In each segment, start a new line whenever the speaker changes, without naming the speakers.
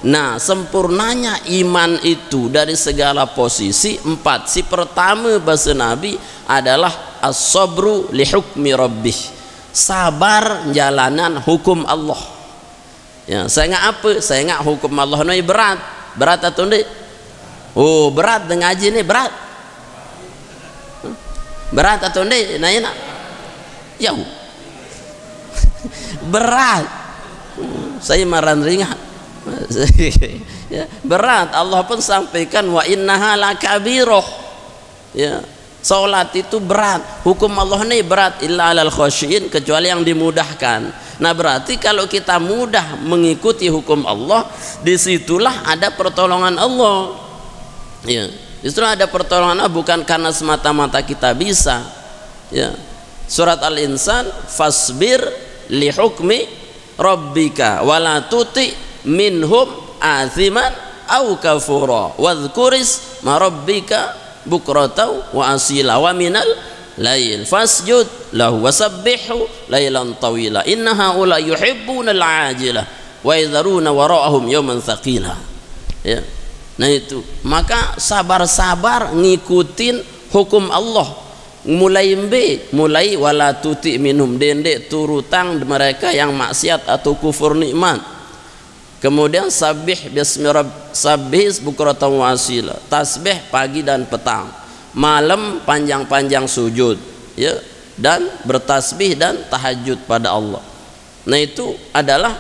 Nah, sempurnanya iman itu dari segala posisi empat. Si pertama bahasa Nabi adalah as-sabru li hukmi rabbih, sabar jalanan hukum Allah. Ya, saya ingat apa? Saya ingat hukum Allah ini berat. Berat atau enggak? Oh, berat dengan ngaji ini berat. Berat atau enggak? Nanya nak. Jauh. Berat. Saya marah ringan. Ya, berat. Allah pun sampaikan wa innaha lakabiroh. Ya, salat itu berat. Hukum Allah ini berat, illa alal khasyin, kecuali yang dimudahkan. Nah, berarti kalau kita mudah mengikuti hukum Allah, disitulah ada pertolongan Allah. Ya, justru ada pertolongan Allah bukan karena semata-mata kita bisa. Ya, surat Al-Insan, fasbir li hukmi rabbika wala tuti minhum athiman au kafura wadhkuris ma rabbika bukratan wa asila wa minal lail fasjud lahu wasabbihu lailan tawila inna haula yuhibbuna al-ajila wa yadharuna wara'ahum yawman thaqila. Ya, nah itu, maka sabar-sabar ngikutin hukum Allah. Mulai wala tuti minhum, dendek turutang mereka yang maksiat atau kufur nikmat. Kemudian sabih bismi rabb, sabih bukratan wa asila, tasbih pagi dan petang, malam panjang-panjang sujud, ya, dan bertasbih dan tahajud pada Allah. Nah, itu adalah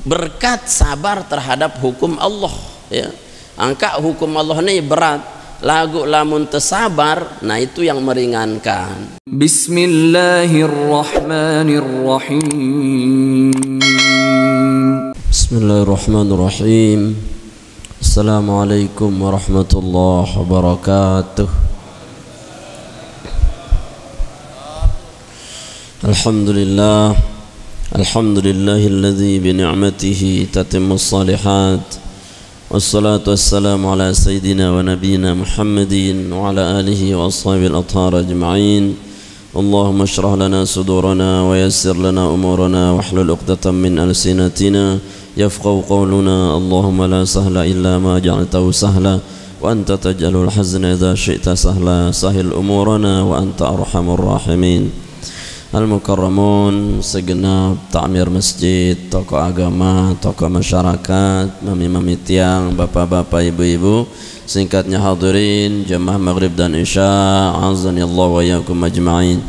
berkat sabar terhadap hukum Allah. Ya, angka hukum Allah ini berat, lagu lamun tersabar, nah itu yang meringankan. Bismillahirrahmanirrahim. Bismillahirrahmanirrahim. Assalamualaikum warahmatullahi wabarakatuh. Alhamdulillah, alhamdulillahilladzi bi ni'matihi tatimmus shalihat. Wassalatu wassalamu ala sayyidina wa nabiyyina Muhammadin wa ala alihi wa ashabil athhar ajma'in. Allahumma shrah lana sudurana wa yassir lana umurana wahlul 'uqdatam min alsinatina yafqahu qawluna. Allahumma la sahla illa ma ja'altahu sahla wa anta taj'alul hazna idza syi'ta sahla. Sahil umurana wa anta arhamur rahimin. Al-Mukarramun, segenap takmir masjid, tokoh agama, tokoh masyarakat, mami-mami tiang, bapak-bapak, ibu-ibu, singkatnya hadirin jamaah maghrib dan isya, azani Allah wa yakum ajma'in.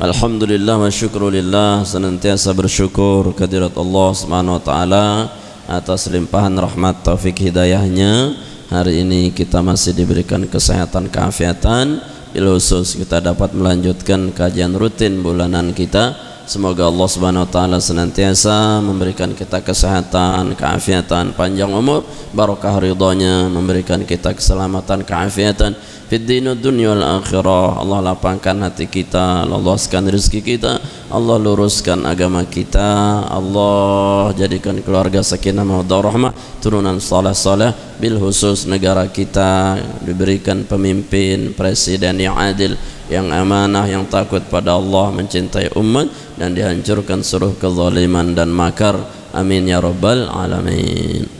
Alhamdulillah wa syukrulillah, senantiasa bersyukur kehadirat Allah Subhanahu wa taala atas limpahan rahmat taufik hidayahnya. Hari ini kita masih diberikan kesehatan keafiatan, bil khusus kita dapat melanjutkan kajian rutin bulanan kita. Semoga Allah Subhanahu wa taala senantiasa memberikan kita kesehatan, keafiatan, panjang umur, barokah ridhonya, memberikan kita keselamatan, keafiatan fid din dunya wal akhirah. Allah lapangkan hati kita, Allah luaskan rezeki kita, Allah luruskan agama kita, Allah jadikan keluarga sakinah mawaddah rahmah, turunan saleh-saleh, bil khusus negara kita diberikan pemimpin, presiden yang adil, yang amanah, yang takut pada Allah, mencintai umat, dan dihancurkan seluruh kezaliman dan makar. Amin ya rabbal alamin.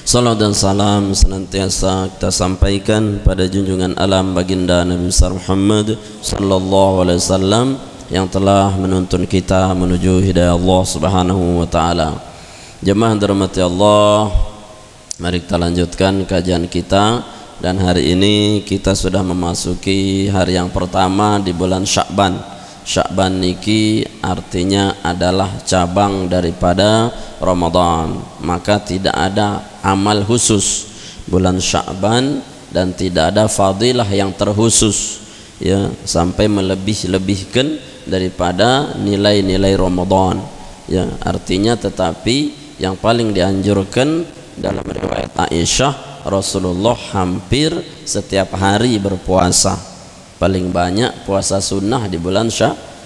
Salam dan salam senantiasa kita sampaikan pada junjungan alam baginda Nabi besar Muhammad sallallahu alaihi wasallam yang telah menuntun kita menuju hidayah Allah Subhanahu wa taala. Jemaah dirahmati Allah, mari kita lanjutkan kajian kita, dan hari ini kita sudah memasuki hari yang pertama di bulan Sya'ban. Sya'ban niki artinya adalah cabang daripada Ramadan, maka tidak ada amal khusus bulan Sya'ban dan tidak ada fadilah yang terkhusus, ya, sampai melebih-lebihkan daripada nilai-nilai Ramadan, ya, artinya. Tetapi yang paling dianjurkan dalam riwayat Aisyah, Rasulullah hampir setiap hari berpuasa. Paling banyak puasa sunnah di bulan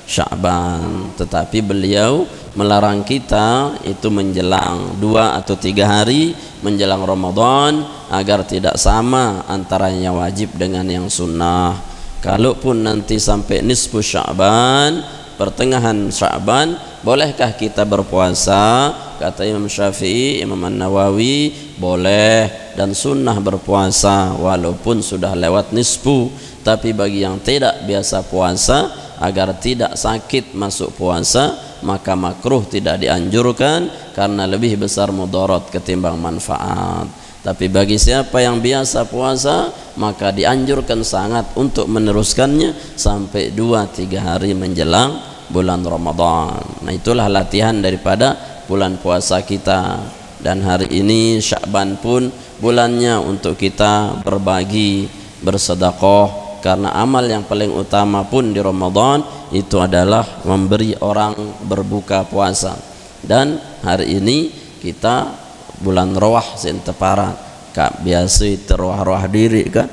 Sya'ban, tetapi beliau melarang kita itu menjelang 2 atau 3 hari menjelang Ramadan agar tidak sama antara yang wajib dengan yang sunnah. Kalaupun nanti sampai nisfu Sya'ban, pertengahan Sya'ban, bolehkah kita berpuasa? Kata Imam Syafi'i, Imam An-Nawawi, boleh dan sunnah berpuasa walaupun sudah lewat nisfu. Tapi bagi yang tidak biasa puasa, agar tidak sakit masuk puasa, maka makruh, tidak dianjurkan karena lebih besar mudarat ketimbang manfaat. Tapi bagi siapa yang biasa puasa, maka dianjurkan sangat untuk meneruskannya sampai 2-3 hari menjelang bulan Ramadan. Nah, itulah latihan daripada bulan puasa kita. Dan hari ini Sya'ban pun bulannya untuk kita berbagi, bersedekah, karena amal yang paling utama pun di Ramadan itu adalah memberi orang berbuka puasa. Dan hari ini kita bulan roh sen teparat kak biasa itu roh diri kan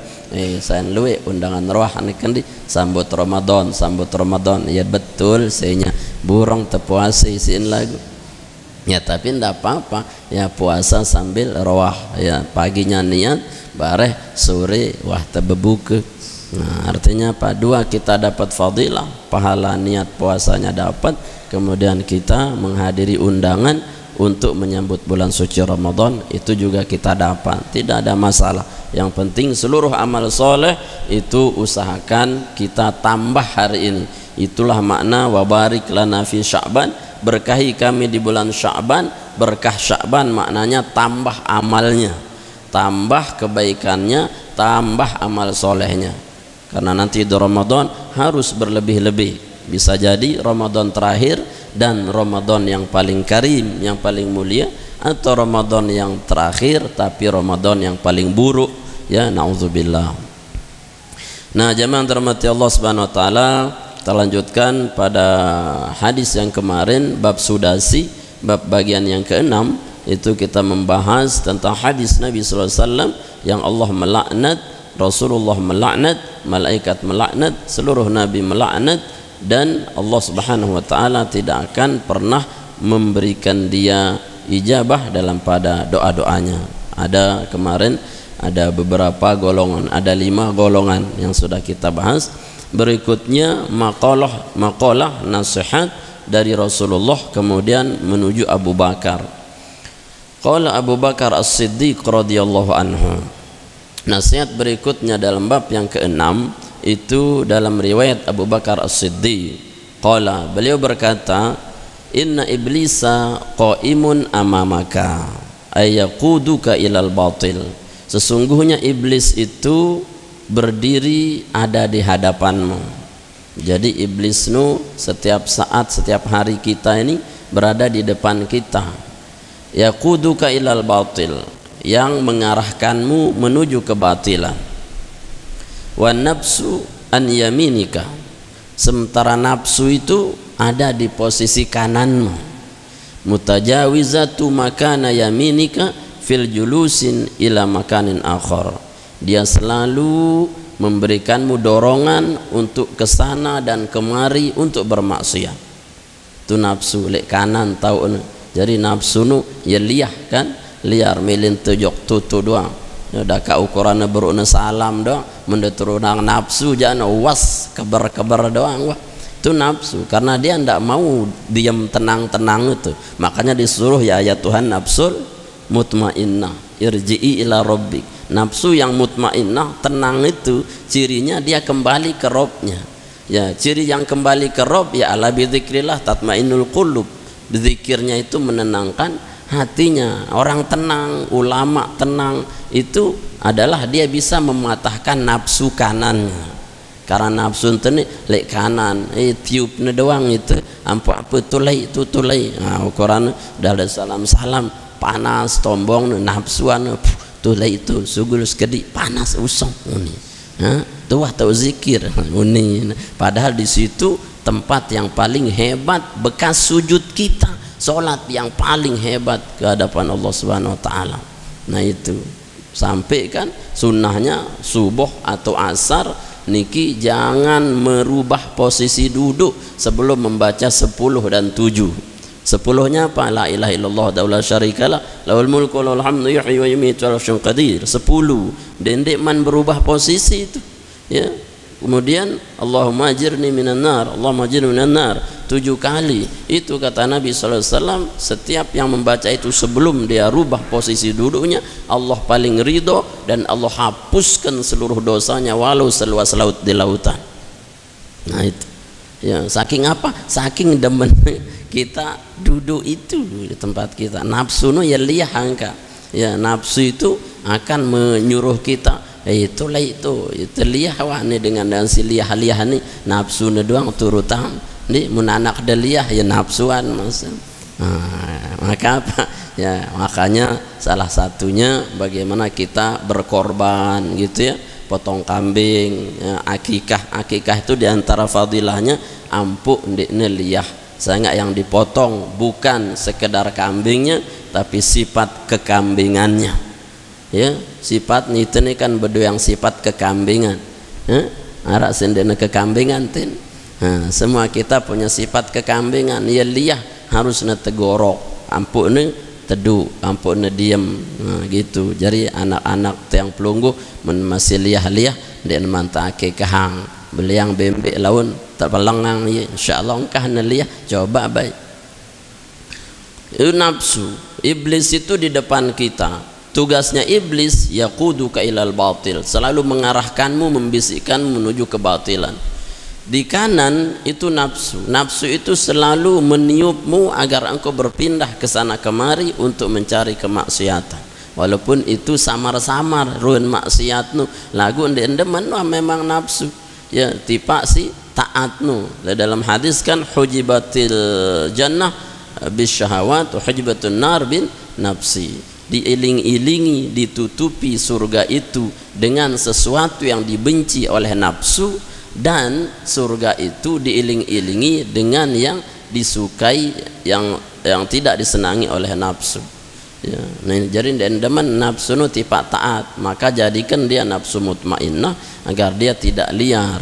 saya luwe undangan roh kan di sambut Ramadan ya betul saya burung tepuasa sin lagu ya, tapi ndak apa-apa ya, puasa sambil roh ya, paginya niat bareh sore wah tebebuka. Nah, artinya apa? Dua, kita dapat fadilah, pahala niat puasanya dapat, kemudian kita menghadiri undangan untuk menyambut bulan suci Ramadan itu juga kita dapat, tidak ada masalah. Yang penting seluruh amal soleh itu usahakan kita tambah hari ini. Itulah makna wabarik lana fi Sya'ban, berkahi kami di bulan Sya'ban. Berkah Sya'ban maknanya tambah amalnya, tambah kebaikannya, tambah amal solehnya. Karena nanti di Ramadan harus berlebih-lebih. Bisa jadi Ramadan terakhir dan Ramadan yang paling karim, yang paling mulia, atau Ramadan yang terakhir tapi Ramadan yang paling buruk, ya na'udzubillah. Nah, jemaah dirahmati Allah Subhanahu wa taala, kita lanjutkan pada hadis yang kemarin, bab sudasi, bab bagian yang ke-6. Itu kita membahas tentang hadis Nabi sallallahu alaihi wasallam yang Allah melaknat, Rasulullah melaknat, malaikat melaknat, seluruh nabi melaknat, dan Allah Subhanahu wa taala tidak akan pernah memberikan dia ijabah dalam pada doa-doanya. Ada kemarin ada beberapa golongan, ada 5 golongan yang sudah kita bahas. Berikutnya maqalah nasihat dari Rasulullah kemudian menuju Abu Bakar. Qala Abu Bakar As-Siddiq radhiyallahu anhu. Nasihat berikutnya dalam bab yang ke-6 itu dalam riwayat Abu Bakar As-Siddiq. Qala, beliau berkata, inna iblisa qaimun amamaka ayaquduka ilal batil. Sesungguhnya iblis itu berdiri ada di hadapanmu. Jadi iblis nu setiap saat, setiap hari kita ini berada di depan kita. Yaquduka ilal batil, yang mengarahkanmu menuju kebatilan. Wa nafsu an yaminika, sementara nafsu itu ada di posisi kananmu. Mutajawizatu makana yaminika fil julusin ila makanin akhar, dia selalu memberikanmu dorongan untuk kesana dan kemari untuk bermaksiat. Itu nafsu lek kanan tahu. Jadi nafsu nu ya liar kan, liar melin tejok tutu doang. Dah ka ukuran beruna salam doang, mendeturunang nafsu jangan was keber-keber doang. Wah, itu nafsu, karena dia ndak mau diam tenang-tenang itu. Makanya disuruh ya ayat Tuhan nafsul mutmainnah irji'i ila rabbik. Nafsu yang mutmainnah, tenang itu cirinya dia kembali ke Rabbnya. Ya, ciri yang kembali ke Rabb ya ala bidzikrillah tatmainnul qulub. Zikirnya itu menenangkan hatinya. Orang tenang, ulama tenang, itu adalah dia bisa mematahkan nafsu kanannya. Karena nafsu itu nih lek kanan, tiupnya doang itu, apa tulai itu tulai. Nah, ukuran dah ada salam panas tombong nafsuan tulai itu sugul sekedi panas usong ini. Tuh atau zikir ini. Padahal di situ tempat yang paling hebat bekas sujud kita. Solat yang paling hebat ke hadapan Allah Subhanahu wa taala. Nah itu sampai kan sunnahnya subuh atau asar niki jangan merubah posisi duduk sebelum membaca 10 dan 7. 10-nya apa? La ilaha illallah la syarikalah lahul mulku wa lahul hamdu yuhyi wa yumiitu wa huwa qadir. 10. Dendek man berubah posisi itu. Ya. Kemudian Allahumma ajirni minan nar, Allahumma ajirni minan nar 7 kali. Itu kata Nabi sallallahu alaihi wasallam, setiap yang membaca itu sebelum dia rubah posisi duduknya, Allah paling ridho dan Allah hapuskan seluruh dosanya walau seluas laut di lautan. Nah itu. Ya, saking apa? Saking demen kita duduk itu di tempat kita. Nafsu nu ya liyah angka. Ya, nafsu itu akan menyuruh kita itulah itu liyah wah ni dengan si liyah ni nafsu ni doang turutan ni mun anak deliyah ya nafsuan mas. Maka apa ya, makanya salah satunya bagaimana kita berkorban gitu ya, potong kambing ya, akikah itu diantara fadilahnya ampuk ndekne liyah. Saya yang dipotong bukan sekedar kambingnya tapi sifat kekambingannya ya, sifat itu nih kan bedo yang sifat kekambingan ya, arak sendena kekambingan tin. Nah, semua kita punya sifat kekambingan ya, liyah harus tegorok ampuk nih teduh ampuk nih diem. Nah, gitu. Jadi anak-anak yang pelunggu masih liyah dan manta kahang beliang bembek laun tak pelangang ya, insyaallah engkah liyah coba baik. Itu nafsu iblis itu di depan kita. Tugasnya iblis yaquduka ilal batil, selalu mengarahkanmu, membisikkanmu menuju kebatilan. Di kanan itu nafsu. Nafsu itu selalu meniupmu agar engkau berpindah ke sana kemari untuk mencari kemaksiatan. Walaupun itu samar-samar ruin maksiatnu, lagu endemen memang nafsu. Ya, tipa si taatnu. Dalam hadis kan hujibatil jannah bisyahawat wa hujibatun nar bin nafsi. Diiling-ilingi, ditutupi surga itu dengan sesuatu yang dibenci oleh nafsu, dan surga itu diiling-ilingi dengan yang disukai, yang tidak disenangi oleh nafsu ya. Nah, jadi demen nafsu nu tipa taat, maka jadikan dia nafsu mutmainnah agar dia tidak liar.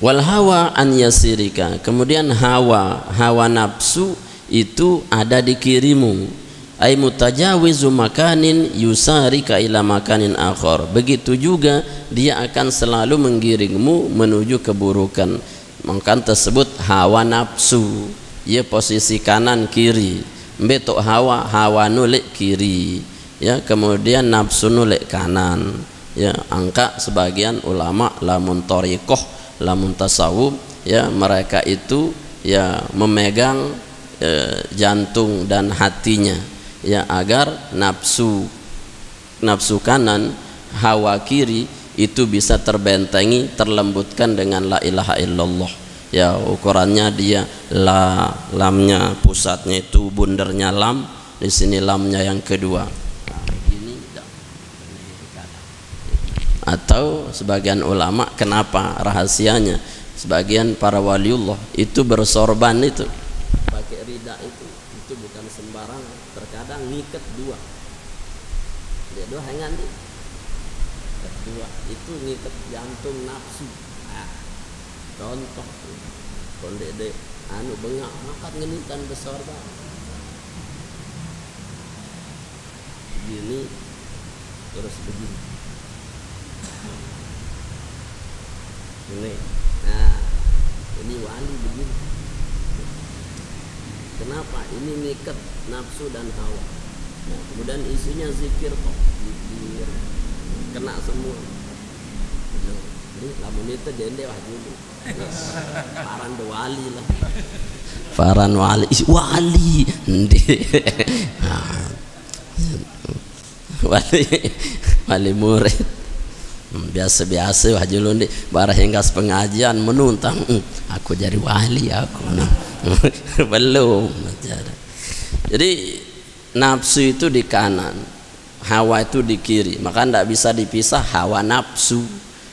Wal hawa an yasirika, kemudian hawa nafsu itu ada di kirimu, ay mutajawizu makanin yusarika ila makanin akhar. Begitu juga dia akan selalu menggiringmu menuju keburukan. Maka tersebut hawa nafsu ya, posisi kanan kiri. Betok hawa nulek kiri ya, kemudian nafsu nulek kanan ya. Angka sebagian ulama lamun thariqah lamun tasawuf ya, mereka itu ya memegang jantung dan hatinya ya, agar nafsu kanan hawa kiri itu bisa terbentengi, terlembutkan dengan la ilaha illallah ya. Ukurannya dia lamnya pusatnya itu bundernya lam, di sini lamnya yang kedua. Atau sebagian ulama, kenapa rahasianya, sebagian para waliullah itu bersorban itu pakai rida itu bukan sembarangan. Terkadang ngikat dua, dia dua hengan di kedua itu ngikat jantung nafsu. Nah, contoh kondek anu bengak makat ngenitan besar banget gini terus begini ini. Nah, ini wali begini. Kenapa? Ini ngikat nafsu dan hawa. Nah, kemudian isinya zikir kok, zikir kena semua. Nah, ini lamun itu dende wah dulu. Paran de wali lah. Paran wali, wali. Wali murid. Biasa-biasa wah dulu nih. Barang hingga pengajian menuntang, aku jadi wali aku. Nah. Belum. Jadi nafsu itu di kanan, hawa itu di kiri, maka tidak bisa dipisah hawa nafsu.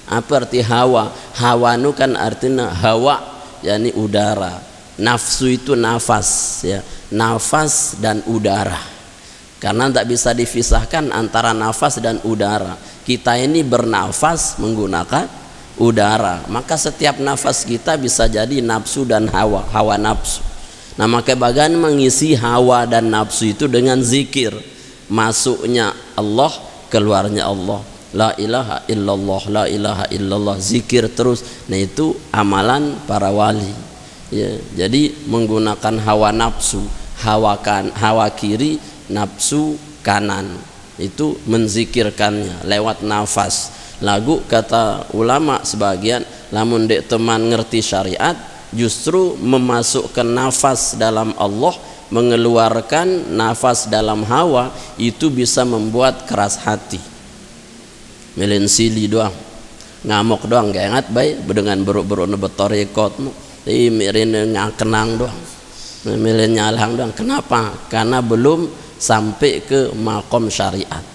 Apa arti hawa? Hawa itu kan artinya hawa, yakni udara. Nafsu itu nafas ya, nafas dan udara. Karena tidak bisa dipisahkan antara nafas dan udara. Kita ini bernafas menggunakan udara, maka setiap nafas kita bisa jadi nafsu dan hawa nafsu. Nah, maka bagian mengisi hawa dan nafsu itu dengan zikir. Masuknya Allah, keluarnya Allah. la ilaha illallah, la ilaha illallah, zikir terus. Nah itu amalan para wali ya. Jadi menggunakan hawa nafsu, hawa kiri, nafsu kanan, itu menzikirkannya lewat nafas. Lagu kata ulama sebagian, lamun dek teman ngerti syariat, justru memasukkan nafas dalam Allah, mengeluarkan nafas dalam hawa, itu bisa membuat keras hati. Melin sili doang, ngamuk doang, gak ingat baik dengan beruk-beruk nebetor ikut, mirin ngakenang doang, melin nyalang doang. Kenapa? Karena belum sampai ke makom syariat.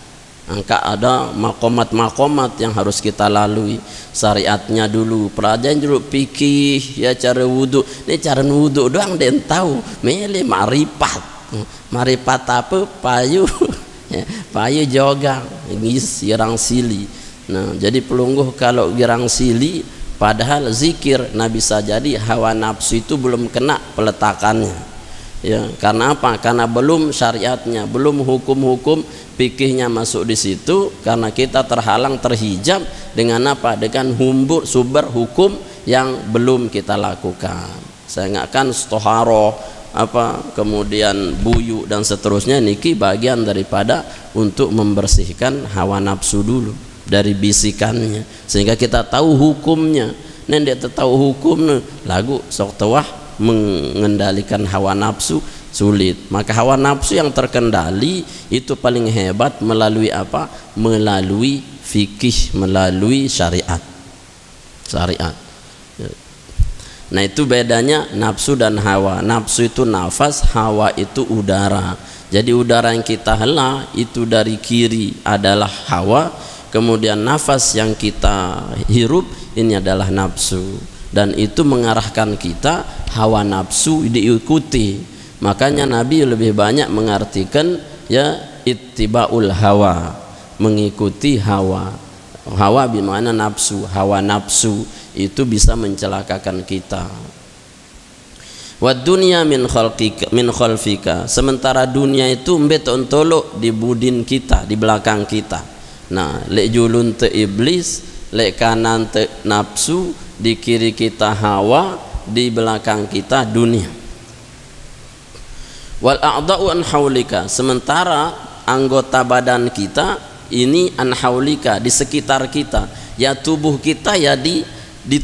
Angka ada makomat-makomat yang harus kita lalui. Syariatnya dulu, pelajaran dulu fikih, ya cara wudu. Ini cara wudu doang den tahu. Mele marifat. Marifat apa? Payu. Ya, payu jogang, girang sili. Nah, jadi pelungguh kalau girang sili, padahal zikir. Nah bisa jadi hawa nafsu itu belum kena peletakannya. Ya, karena apa? Karena belum syariatnya, belum hukum-hukum fikihnya masuk di situ, karena kita terhalang, terhijab dengan apa? Dengan sumber hukum yang belum kita lakukan. Saya ingatkan stoharoh, apa, kemudian buyu dan seterusnya, niki bagian daripada untuk membersihkan hawa nafsu dulu dari bisikannya, sehingga kita tahu hukumnya. Nendek tahu hukumnya, lagu sok tawah mengendalikan hawa nafsu sulit. Maka hawa nafsu yang terkendali itu paling hebat melalui apa? Melalui fikih, melalui syariat. Nah itu bedanya nafsu dan hawa. Nafsu itu nafas, hawa itu udara. Jadi udara yang kita hela itu dari kiri adalah hawa, kemudian nafas yang kita hirup ini adalah nafsu, dan itu mengarahkan kita hawa nafsu diikuti. Makanya Nabi lebih banyak mengartikan ya ittiba'ul hawa, mengikuti hawa. Hawa bimana nafsu, hawa nafsu itu bisa mencelakakan kita. Wad dunya min khalfika, sementara dunia itu mbetontolo di budin kita, di belakang kita. Nah, lek julun te iblis, lek kanan te nafsu, di kiri kita hawa, di belakang kita dunia. Wal a'da'u an haulika, sementara anggota badan kita ini an haulika, di sekitar kita. Ya tubuh kita ya di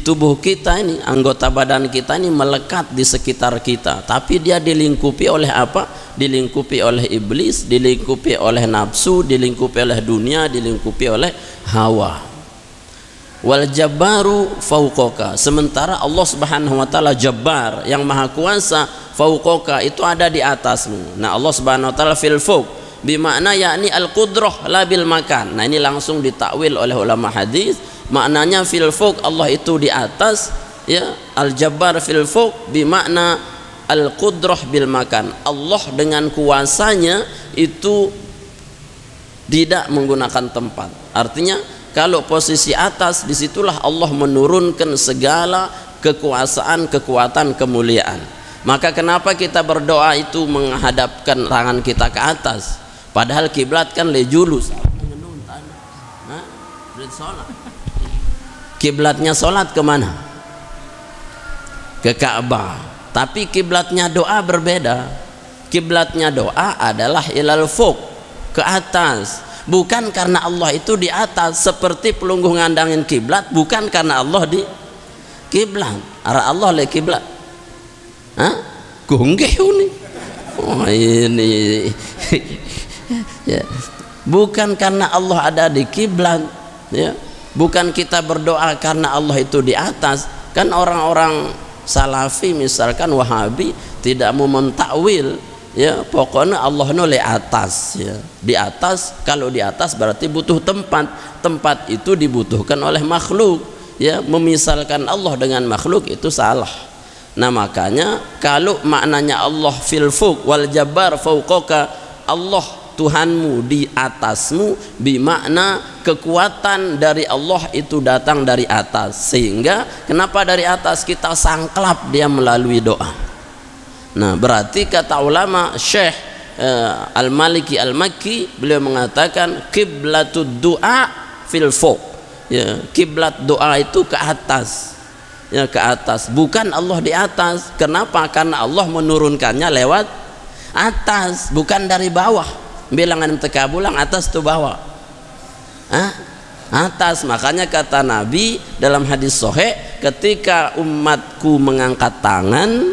tubuh kita ini, anggota badan kita ini melekat di sekitar kita, tapi dia dilingkupi oleh apa? Dilingkupi oleh iblis, dilingkupi oleh nafsu, dilingkupi oleh dunia, dilingkupi oleh hawa. Wal jabbaru fauqaka, sementara Allah Subhanahu wa taala Jabbar yang maha kuasa, fauqaka itu ada di atasmu. Nah Allah Subhanahu wa taala fil fauq bimakna yakni al qudrah la bil makan. Nah ini langsung ditakwil oleh ulama hadis, maknanya fil fauq Allah itu di atas, ya. Al jabbar fil fauq bimakna al qudrah bil makan. Allah dengan kuasanya itu tidak menggunakan tempat. Artinya kalau posisi atas, disitulah Allah menurunkan segala kekuasaan, kekuatan, kemuliaan. Maka kenapa kita berdoa itu menghadapkan tangan kita ke atas? Padahal kiblat kan lejulus. Kiblatnya sholat kemana? Ke Ka'bah. Tapi kiblatnya doa berbeda. Kiblatnya doa adalah ilal fuq, ke atas. Bukan karena Allah itu di atas seperti pelungguh ngandangin kiblat, bukan karena Allah di kiblat. Arah Allah le kiblat. Hah? Gunggeh ini. Oh ini. Ya. Bukan karena Allah ada di kiblat, ya. Bukan kita berdoa karena Allah itu di atas. Kan orang-orang salafi misalkan Wahabi tidak mau mentakwil, ya pokoknya Allah noleh atas, ya. Di atas, kalau di atas berarti butuh tempat itu dibutuhkan oleh makhluk, ya. Memisalkan Allah dengan makhluk itu salah. Nah makanya kalau maknanya Allah fil fuq wal jabbar fauqaka, Allah Tuhanmu di atasmu, bimakna kekuatan dari Allah itu datang dari atas. Sehingga kenapa dari atas? Kita sangklap dia melalui doa. Nah berarti kata ulama Syekh Al-Maliki Al-Makki, beliau mengatakan qiblatud du'a fil fawq, ya, kiblat doa itu ke atas, ya, ke atas, bukan Allah di atas. Kenapa? Karena Allah menurunkannya lewat atas, bukan dari bawah. Bilangan tekabulang atas itu bawah, atas. Makanya kata Nabi dalam hadis sahih, ketika umatku mengangkat tangan,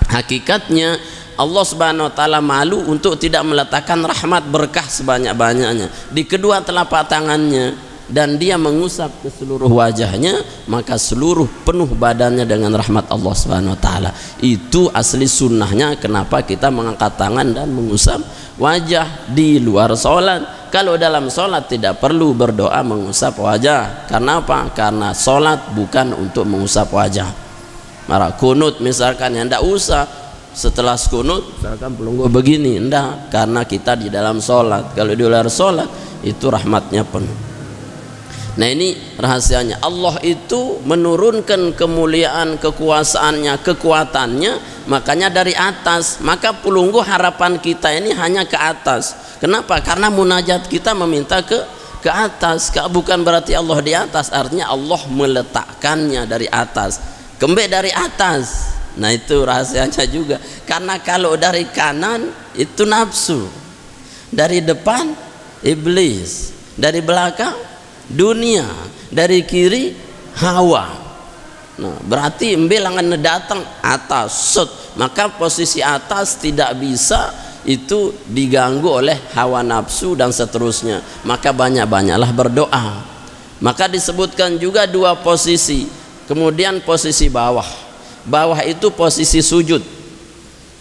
hakikatnya Allah Subhanahu wa taala malu untuk tidak meletakkan rahmat berkah sebanyak-banyaknya di kedua telapak tangannya, dan dia mengusap ke seluruh wajahnya, maka seluruh penuh badannya dengan rahmat Allah Subhanahu wa taala. Itu asli sunnahnya kenapa kita mengangkat tangan dan mengusap wajah di luar sholat. Kalau dalam sholat tidak perlu berdoa mengusap wajah. Karena apa? Karena sholat bukan untuk mengusap wajah. Mara kunut misalkan, ya ndak usah setelah kunut misalkan pelunggu begini, ndak, karena kita di dalam sholat. Kalau di luar sholat itu rahmatnya penuh. Nah, ini rahasianya. Allah itu menurunkan kemuliaan, kekuasaannya, kekuatannya, makanya dari atas. Maka pelunggu harapan kita ini hanya ke atas. Kenapa? Karena munajat kita meminta ke atas. Bukan berarti Allah di atas, artinya Allah meletakkannya dari atas, kembali dari atas. Nah, itu rahasianya juga. Karena kalau dari kanan itu nafsu, dari depan iblis, dari belakang dunia, dari kiri hawa. Nah, berarti bilangan datang atas set, maka posisi atas tidak bisa itu diganggu oleh hawa nafsu dan seterusnya. Maka banyak-banyaklah berdoa. Maka disebutkan juga dua posisi. Kemudian posisi bawah. Bawah itu posisi sujud.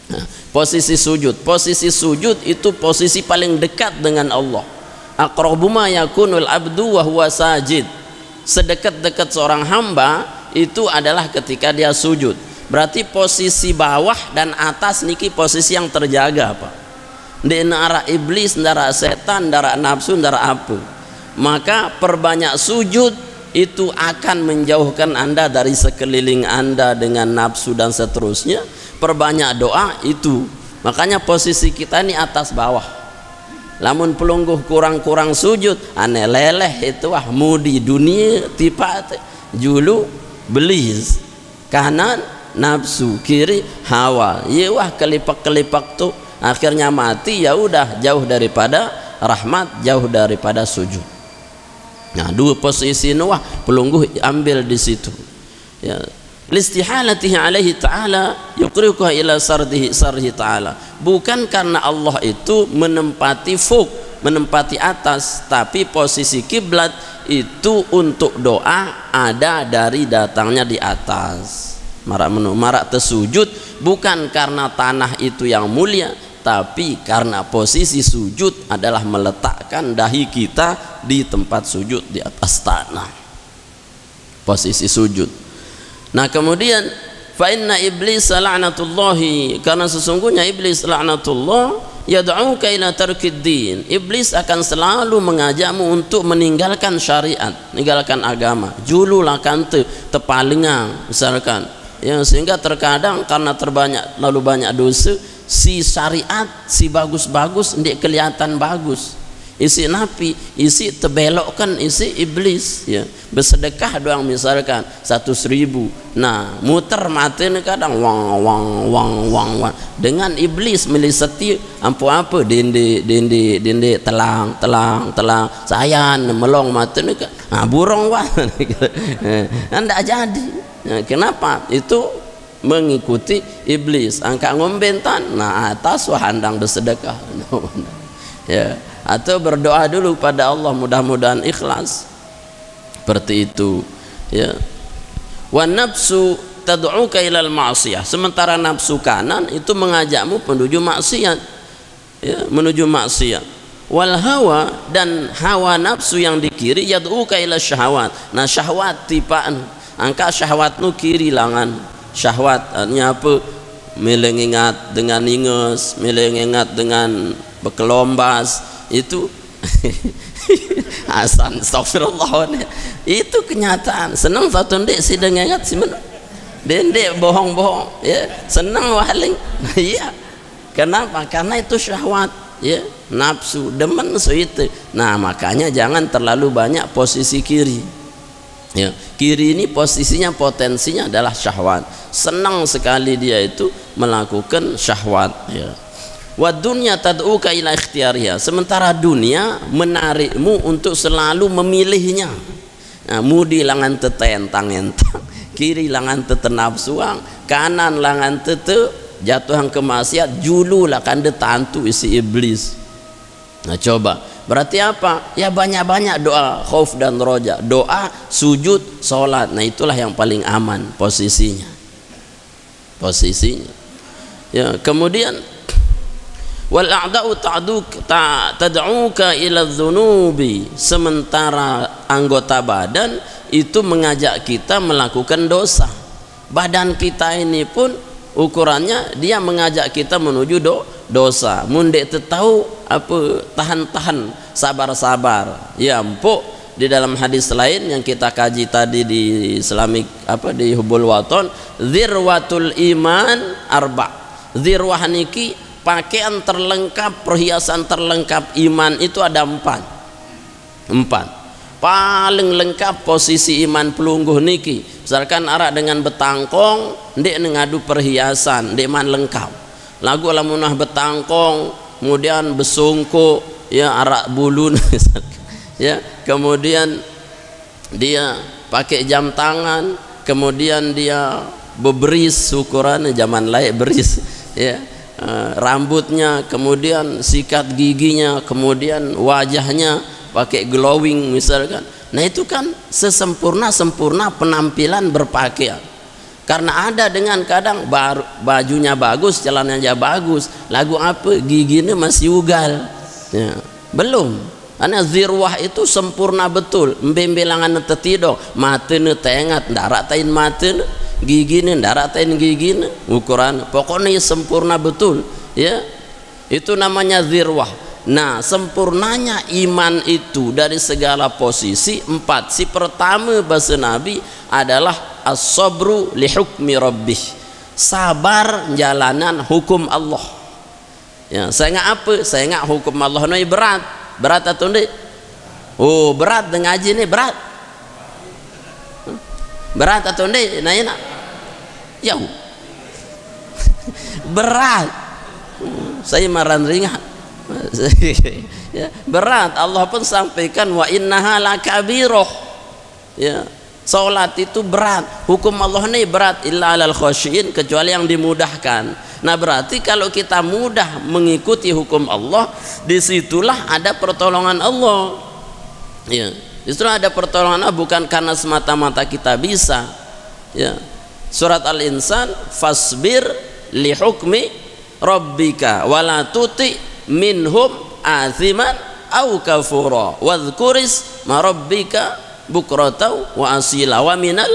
Nah, posisi sujud itu posisi paling dekat dengan Allah. Aqrabu ma yakunul abdu wa huwa sajid. Sedekat-dekat seorang hamba itu adalah ketika dia sujud. Berarti posisi bawah dan atas niki posisi yang terjaga, Pak. Di arah iblis, darah setan, darah nafsu, darah apa. Maka perbanyak sujud itu akan menjauhkan Anda dari sekeliling Anda dengan nafsu dan seterusnya. Perbanyak doa itu. Makanya posisi kita ini atas bawah. Lamun pelungguh kurang-kurang sujud, aneh leleh itu mudi dunia tipa julu belis, kanan nafsu, kiri hawa. Ya wah kelipak-kelipak tuh akhirnya mati, ya udah jauh daripada rahmat, jauh daripada sujud. Nah, dua posisi ini wah pelungguh ambil di situ. Ya, listihalatihi alaihi ta'ala yuqriquha ila sarhi ta'ala. Bukan karena Allah itu menempati fuk, menempati atas, tapi posisi kiblat itu untuk doa ada dari datangnya di atas. Marak tersujud bukan karena tanah itu yang mulia, tapi karena posisi sujud adalah meletakkan dahi kita di tempat sujud di atas tanah, posisi sujud. Nah, kemudian fa inna iblis la'natullahi, karena sesungguhnya iblis la'natullah yad'uka ila tarkid din. Iblis akan selalu mengajakmu untuk meninggalkan syariat, meninggalkan agama. Julul akan tepalingang misalkan, ya, sehingga terkadang karena lalu banyak dosa, si syariat si bagus-bagus ndik kelihatan bagus, isi napi isi tebelokkan isi iblis, ya. Bersedekah doang misalkan 100.000, nah muter mati kadang wang wang wang wang wang, dengan iblis meliseti apa dende telang sayan melong mati nah burung wah ndak jadi. Nah, kenapa? Itu mengikuti iblis. Angka ngombentan, nah atas wah handang bersedekah. Ya, atau berdoa dulu pada Allah, mudah-mudahan ikhlas. Seperti itu, ya. Wa nafsu tad'uka ilal ma'siyah. Sementara nafsu kanan itu mengajakmu menuju maksiat. Ya, menuju maksiat. Wal hawa, dan hawa nafsu yang di kiri yad'uka ila syahwat. Nah, syahwat tipaan. Angka syahwatmu kiri langan. Syahwat artinya apa? Melengingat dengan ingus, melengingat dengan bekelombas, itu Hasan astagfirullah, itu kenyataan. Senang satu ndek si dengengat si mana dendek bohong-bohong, ya senang waling. Iya, kenapa? Karena itu syahwat. ya, nafsu, demen itu. Nah, makanya jangan terlalu banyak posisi kiri. Ya, kiri ini posisinya potensinya adalah syahwat. Senang sekali dia itu melakukan syahwat, ya. Wa dunya tad'uka ila ikhtiyariha. Sementara dunia menarikmu untuk selalu memilihnya. Nah, mudi langan tetentang-entang, kiri langan tetenapsuang, kanan langan tete jatuh ke maksiat, julu lah kan detantu isi iblis. Nah, coba berarti apa? Ya banyak-banyak doa khauf dan roja, doa, sujud, sholat. Nah, itulah yang paling aman posisinya. Ya, kemudian wal a'da'u tad'uka ila dzunubi. Sementara anggota badan itu mengajak kita melakukan dosa. Badan kita ini pun ukurannya dia mengajak kita menuju dosa. Mundek tahu apa, tahan-tahan, sabar-sabar. Ya empuk. Di dalam hadis lain yang kita kaji tadi di Islamic apa di Hubul Waton, dzirwatul iman arba. Dzirwah niki pakaian terlengkap, perhiasan terlengkap iman itu ada empat. Paling lengkap posisi iman pelungguh niki. Misalkan arak dengan betangkong, ndek ngadu perhiasan, ndek man lengkap. Lagu lamunah betangkong, kemudian besungku, ya arak bulun, ya. Kemudian dia pakai jam tangan, kemudian dia beberis ukurannya zaman layak beris, ya. Rambutnya, kemudian sikat giginya, kemudian wajahnya pakai glowing misalkan. Nah, itu kan sesempurna-sempurna penampilan berpakaian. Karena ada dengan kadang bajunya bagus, celananya bagus, lagu apa giginya masih ugal, ya. Belum. Karena zirwah itu sempurna betul. Mbembelangan tetido, matene tengat, ndaratain matene, gigine ndaratain gigine, ukuran pokoknya sempurna betul, ya. Itu namanya zirwah. Nah, sempurnanya iman itu dari segala posisi empat. Si pertama bahasa Nabi adalah as-sabru li hukmi rabbih. Sabar jalanan hukum Allah. Ya, saya nggak apa? Saya nggak hukum Allah ini berat. Berat atau enggak? Oh, berat dengan ngaji ini berat. Berat atau enggak? Nanya nak. Jauh. Berat. Saya marah ringan. Ya, berat. Allah pun sampaikan wa innaha lakabiroh. Ya, salat itu berat. Hukum Allah ini berat illa alal khasyin, kecuali yang dimudahkan. Nah, berarti kalau kita mudah mengikuti hukum Allah, disitulah ada pertolongan Allah. Ya, justru ada pertolongan Allah bukan karena semata-mata kita bisa. Ya, surat Al-Insan, fasbir li hukmi rabbika wala tuti minhum athiman au kafura wadhkuris ma rabbika bukratan wa asila wa minal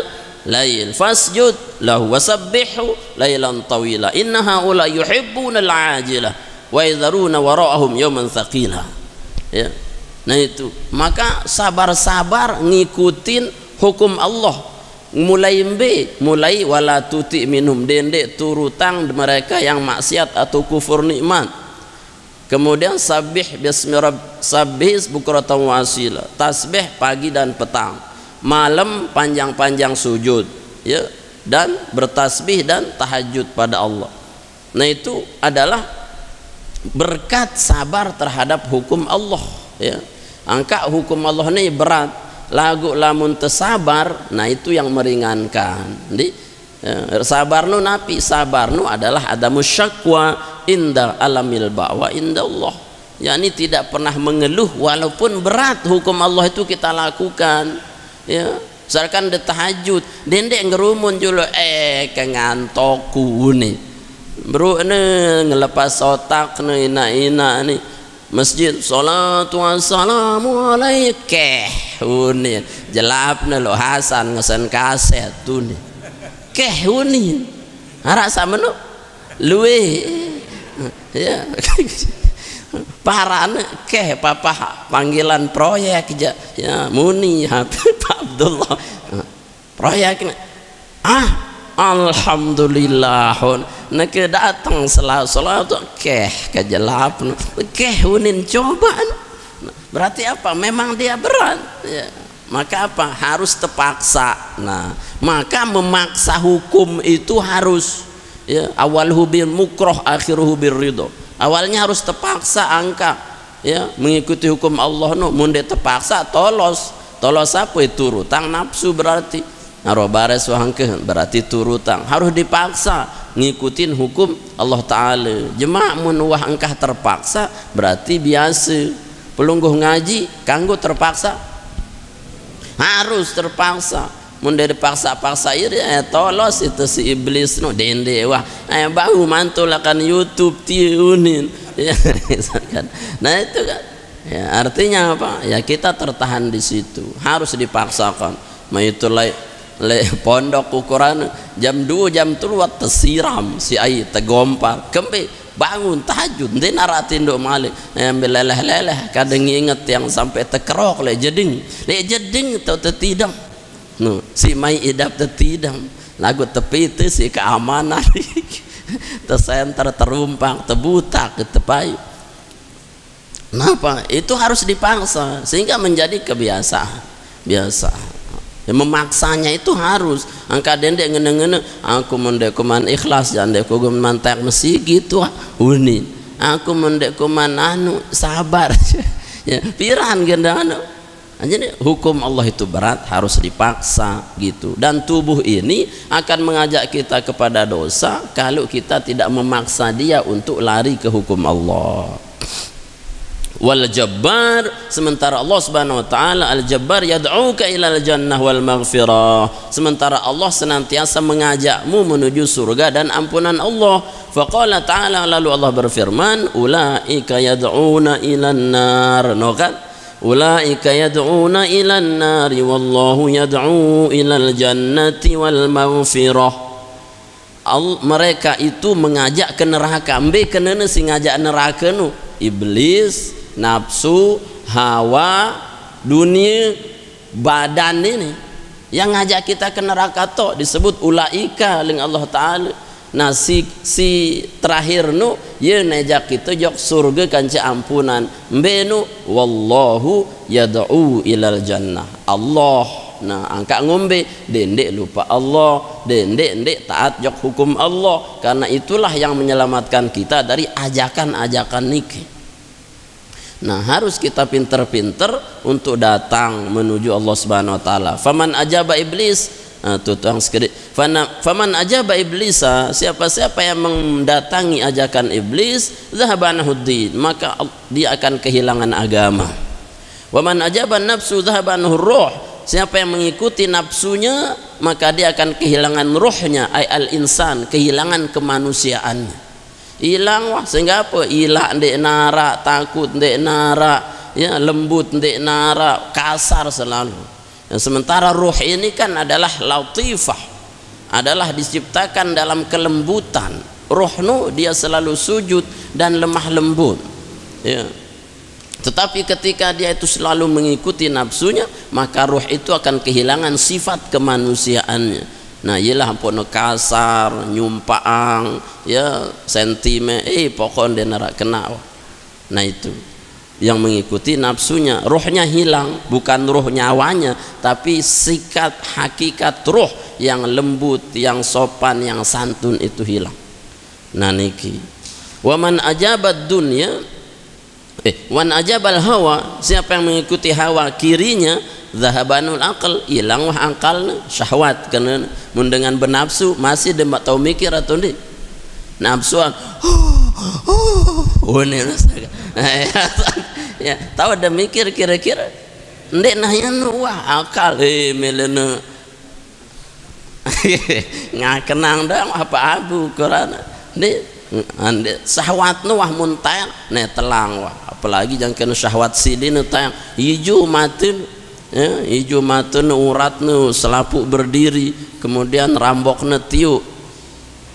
lail fasjud lahu wasabbihu lailan tawila inna haula yuhibbuna al-ajilah wa yadharuna wara'ahum yawman thaqila. Ya, nah itu maka sabar-sabar ngikutin hukum Allah. Mulai wala tuti minhum, dendek turutang mereka yang maksiat atau kufur nikmat. Kemudian sabih bismi rabb, sabih bukratan wa asila, tasbih pagi dan petang, malam panjang-panjang sujud, ya, dan bertasbih dan tahajud pada Allah. Nah, itu adalah berkat sabar terhadap hukum Allah, ya. Angka hukum Allah ini berat, lagu lamun tersabar, nah itu yang meringankan. Jadi sabar nu napi, sabar nu adalah adamus syakwa inda alamil ba'wa inda Allah. Yani tidak pernah mengeluh walaupun berat hukum Allah itu kita lakukan. Ya, misalkan de tahajud, dendek ngerumun julu kengantoku nih. Bro ne ngelepas otak ne ina nih. Masjid salatu wassalamu alaika unin jelapna lo Hasan ngesen kaset tuh nih keh unin harak sama no luwe ya parane keh papa panggilan proyek ya muni Habib Abdullah proyek alhamdulillah nak datang salat tu kejelap unin cobaan. Berarti apa? Memang dia berat ya. Maka apa? Harus terpaksa. Nah, maka memaksa hukum itu harus ya, awalhu bil mukrah akhiruhu bir ridho. Awalnya harus terpaksa angka ya, mengikuti hukum Allah no, mun dia terpaksa tolos apa itu turutang nafsu berarti narobares wahangke berarti turutang harus dipaksa ngikutin hukum Allah Ta'ala. Jemaah mun wah angkah terpaksa berarti biasa pelungguh ngaji kanggo terpaksa harus terpaksa. Mun dari paksa-paksa ya tolos itu si iblis no dende wah bahu mantulakan YouTube tiunin ya kan. Nah itu kan ya, artinya apa ya, kita tertahan di situ harus dipaksakan. Ma itu le pondok ukuran jam 2 jam 3 tersiram si ai tegompar kembe bangun tahajud nanti naratin do malik ambil leleh kadang inget yang sampai tekerok le jeding atau tetidang no, si mai idap tetidang lagu tepi itu si keamanan tersenter terumpang tebutak tepai. Kenapa? Itu harus dipaksa sehingga menjadi kebiasaan biasa. Ya, memaksanya itu harus angka dendek ngene-ngene aku mendek kuman ikhlas jande ku mantek mesi gitu unin aku mendek kuman anu sabar ya piran gendana. Jadi hukum Allah itu berat harus dipaksa gitu, dan tubuh ini akan mengajak kita kepada dosa kalau kita tidak memaksa dia untuk lari ke hukum Allah. Wal jabbar, sementara Allah Subhanahu wa taala al jabbar yad'uka ilal jannah wal maghfirah, sementara Allah senantiasa mengajakmu menuju surga dan ampunan Allah. Faqala ta'ala, lalu Allah berfirman ulaika yad'una ilan nar, no kan, ulaika yad'una ilan nari wallahu yad'u ilal jannati wal maghfirah. Mereka itu mengajak ke neraka. Ambe kenene sing ngajak neraka nu iblis, nafsu, hawa, dunia, badan ini yang ngajak kita ke neraka to disebut ulaika ling Allah Ta'ala. Nah si terakhir nu ye nejak kita jok surga kanca ampunan mbenu wallahu yad'u ilal jannah. Allah nah angka ngombe dendek lupa Allah, dendek taat jok hukum Allah, karena itulah yang menyelamatkan kita dari ajakan-ajakan niki. Nah harus kita pinter-pinter untuk datang menuju Allah Subhanahu wa taala. Faman ajaba iblis, tutang sekedip. Faman ajaba iblisa, siapa-siapa yang mendatangi ajakan iblis, zahabanahuddin, maka dia akan kehilangan agama. Waman ajaba nafsu zahabanuhur ruh, siapa yang mengikuti nafsunya maka dia akan kehilangan ruhnya, ay al insan, kehilangan kemanusiaannya. Hilang wah sehingga apa? Ilah ndek nara, takut ndek nara, ya lembut ndek nara, kasar selalu. Dan sementara ruh ini kan adalah latifah, adalah diciptakan dalam kelembutan. Ruh nu dia selalu sujud dan lemah lembut. Ya. Tetapi ketika dia itu selalu mengikuti nafsunya, maka ruh itu akan kehilangan sifat kemanusiaannya. Nah ialah ampun kasar, nyumpaang, ya sentimen, pokok dia nerak kena. Nah itu yang mengikuti nafsunya, ruhnya hilang, bukan ruh nyawanya, tapi sikat hakikat ruh yang lembut, yang sopan, yang santun itu hilang. Nah niki, waman ajabat dunya, wan ajabal hawa, siapa yang mengikuti hawa kirinya, zahabanul akal, hilang wah akal, syahwat, karena mendengar bernafsu masih demak tahu mikir atau ndi nafsuan ya tahu ada mikir kira-kira ndek nahyan wah akal melena ngakenang dah apa abu Quran ndek syahwat nu wah muntah ne telang wah, apalagi jangan kena syahwat sidin tayang hijau matin ya, hijau matin urat nu selapuk berdiri, kemudian rambok nu tiup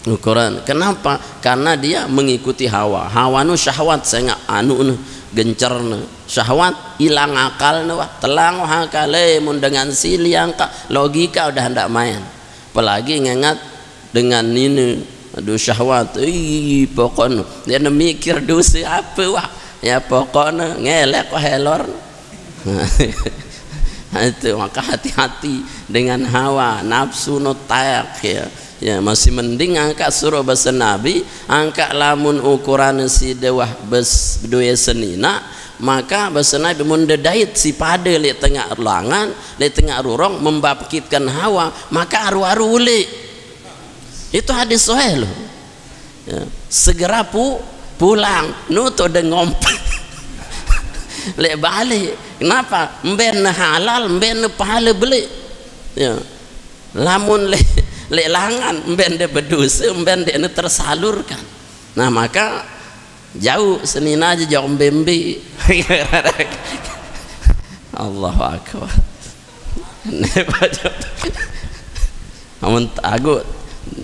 ukuran. Kenapa? Karena dia mengikuti hawa. Hawa nu syahwat saya anu nu gencer nu syahwat, hilang akal nu wah telang wah akale mun dengan siliang logika udah hendak main, apalagi ngengat dengan ini adu syahwat pokoknya dia mikir dosa apa wah ya pokoknya ngelek wah helor. Itu maka hati-hati dengan hawa nafsu notak ya masih mending angkat surah bahasa Nabi angkat lamun ukuran si dewah bes doya senina maka bahasa Nabi mendedait si pada li tengah ruangan li tengah rurong membangkitkan hawa maka aru-aru uli itu hadis sahih loh ya. Segera pulang nuto de ngompat lek balik kenapa mben halal mben pahala beli ya lamun lek langan mben de berdosa mben de tersalurkan nah maka jauh senina aja jauh mbembe Allahu akbar ne baca amun aku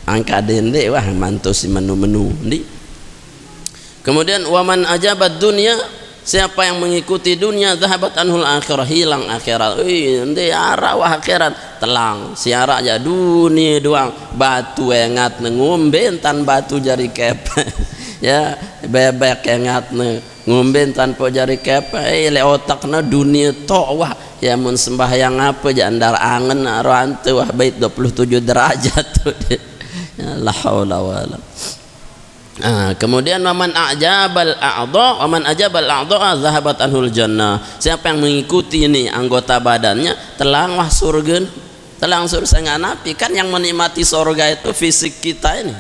angka dende wah mantu si menu-menu ndi kemudian waman ajabat dunia siapa yang mengikuti dunia zahabat anhul akhirah hilang akhirat ende arah wah akhirat telang siara aja dunia doang batu engat ngombe tan batu jari kep ya bebek engat ngombe tanpa jari kep le otakna dunia tok wah ya mun sembahyang apa jandar angen arante wah bait 27 derajat tuh ya la haula wala. Kemudian waman ajabal a'dha zahabat anhul jannah siapa yang mengikuti ini anggota badannya telang wah surga telang surga napi kan yang menikmati surga itu fisik kita ini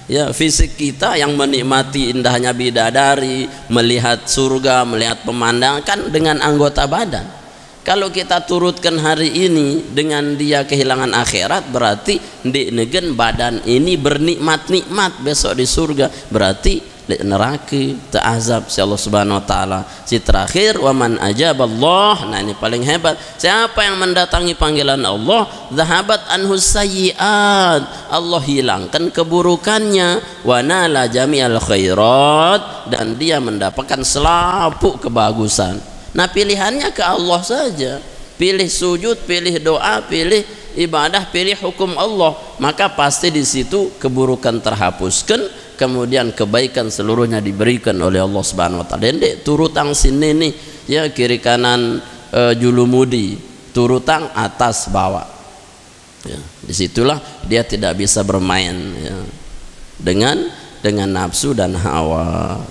ya fisik kita yang menikmati indahnya bidadari melihat surga melihat pemandangan kan dengan anggota badan. Kalau kita turutkan hari ini dengan dia kehilangan akhirat berarti di negen badan ini bernikmat-nikmat besok di surga berarti di neraka ta'azab si Allah subhanahu wa ta'ala. Si terakhir waman ajaballah nah ini paling hebat siapa yang mendatangi panggilan Allah zahabat anhu sayyiat Allah hilangkan keburukannya wa nala jami'al khairat dan dia mendapatkan selaput kebagusan. Nah pilihannya ke Allah saja pilih sujud pilih doa pilih ibadah pilih hukum Allah maka pasti di situ keburukan terhapuskan kemudian kebaikan seluruhnya diberikan oleh Allah subhanahu wa ta'ala. Dendek turutang sini nih ya kiri kanan julumudi turutang atas bawah ya, disitulah dia tidak bisa bermain ya, dengan nafsu dan hawa.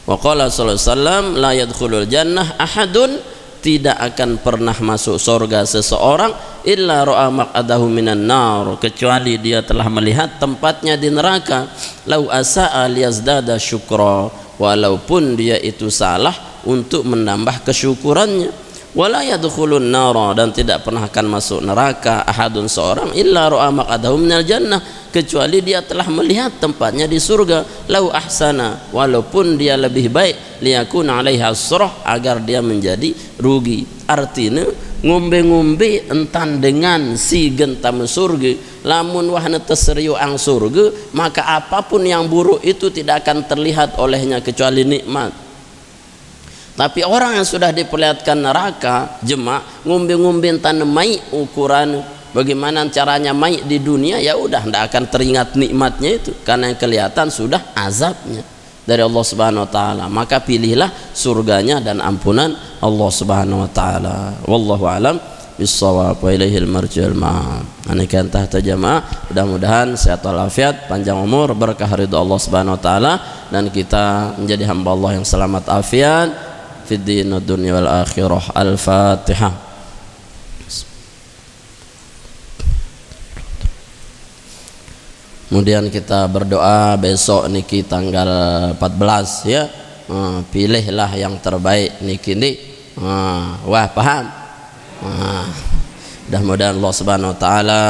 Wa qala sallallahu alaihi wasallam la yadkhulul jannah ahadun tidak akan pernah masuk surga seseorang illa ra'a maq'adahu minan nar kecuali dia telah melihat tempatnya di neraka lau asa'a liyazdada syukra walaupun dia itu salah untuk menambah kesyukurannya wala yadkhulun nara dan tidak pernah akan masuk neraka ahadun seorang illa ra'a maq'adahu minal jannah kecuali dia telah melihat tempatnya di surga lau ahsana walaupun dia lebih baik liyakun alaiha surah agar dia menjadi rugi. Artinya ngombe-ngombe entan dengan si gentam surga lamun wahna teseriu ang surga maka apapun yang buruk itu tidak akan terlihat olehnya kecuali nikmat. Tapi orang yang sudah diperlihatkan neraka jemaah ngombe-ngombe entan mai ukuran bagaimana caranya mai di dunia ya udah tidak akan teringat nikmatnya itu karena yang kelihatan sudah azabnya dari Allah subhanahu wa ta'ala maka pilihlah surganya dan ampunan Allah subhanahu wa ta'ala. Wallahu alam bissawab wa ilaihil marji'ul ma'ab. Anikan tahta jamaah mudah-mudahan sehat walafiat panjang umur berkah ridha Allah subhanahu wa ta'ala dan kita menjadi hamba Allah yang selamat afiat fid din wad dunya wal akhirah. Al-Fatihah. Kemudian kita berdoa besok niki tanggal 14 ya. Pilihlah yang terbaik niki nih. Wah paham? Mudah-mudahan Allah subhanahu wa ta'ala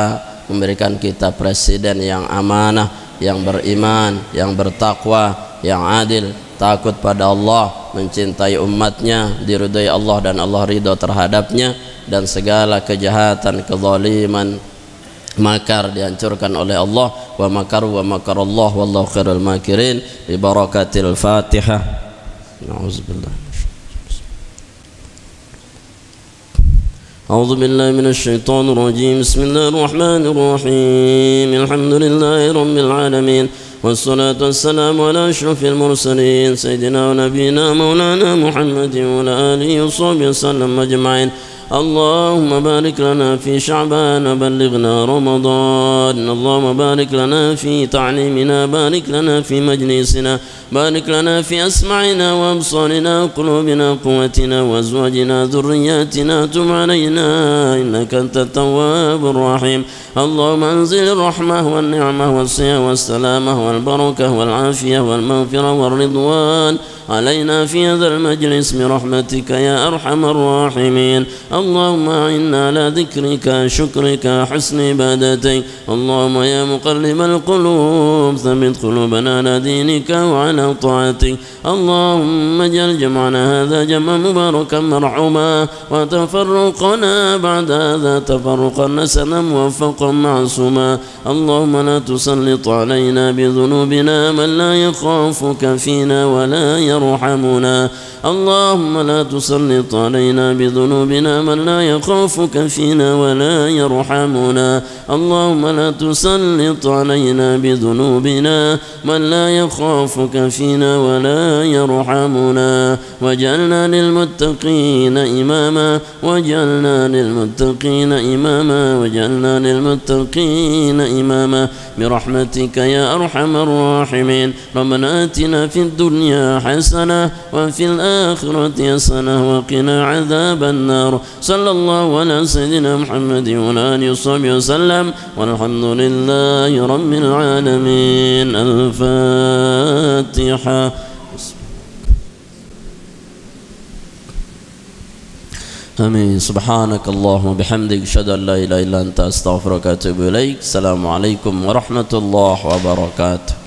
memberikan kita presiden yang amanah, yang beriman, yang bertakwa, yang adil, takut pada Allah, mencintai umatnya, diridhai Allah dan Allah ridha terhadapnya dan segala kejahatan, kezaliman, makar dihancurkan oleh Allah. Wa makaru wa makarallah wallahu khairul makirin bi barakatil Fatihah. Na'udzubillah. أعوذ بالله من الشيطان الرجيم. بسم الله الرحمن الرحيم. الحمد لله رب العالمين، والصلاة والسلام على أشرف المرسلين سيدنا ونبينا مولانا محمد وعلى آله وصحبه وسلم أجمعين. اللهم بارك لنا في شعبان، بلغنا رمضان. اللهم بارك لنا في تعليمنا، بارك لنا في مجلسنا، بارك لنا في أسماعنا وأبصارنا وقلوبنا وقوتنا وأزواجنا ذرياتنا. تب علينا إنك أنت التواب الرحيم. اللهم أنزل الرحمة والنعمة والصيام والسلامة والبركة والعافية والمغفرة والرضوان علينا في هذا المجلس برحمتك يا أرحم الراحمين. اللهم أعنا على ذكرك شكرك حسن عبادتك. اللهم يا مقلب القلوب ثبت قلوبنا على دينك وعلى طاعتك. اللهم اجعل جمعنا هذا جمعا مباركا مرحوما، وتفرقنا بعد هذا تفرقا نسلا موفقا معصوما. اللهم لا تسلط علينا بذنوبنا من لا يخافك فينا ولا يرحمنا. اللهم لا تسلط علينا بذنوبنا من لا يخافك فينا ولا يرحمنا. اللهم لا تسلط علينا بذنوبنا من لا يخافك فينا ولا يرحمنا. واجعلنا للمتقين إماما، واجعلنا للمتقين إماما، واجعلنا للمتقين إماما برحمتك يا أرحم الراحمين. ربنا آتنا في الدنيا حسنة وفي الآخرة حسنة وقنا عذاب النار. صلى الله على سيدنا محمد وعلى آله وصحبه وسلم، والحمد لله رب العالمين. الفاتحة. آمين. سبحانك اللهم وبحمدك أشهد أن لا إله إلا أنت أستغفرك وأتوب إليك. السلام عليكم ورحمة الله وبركاته.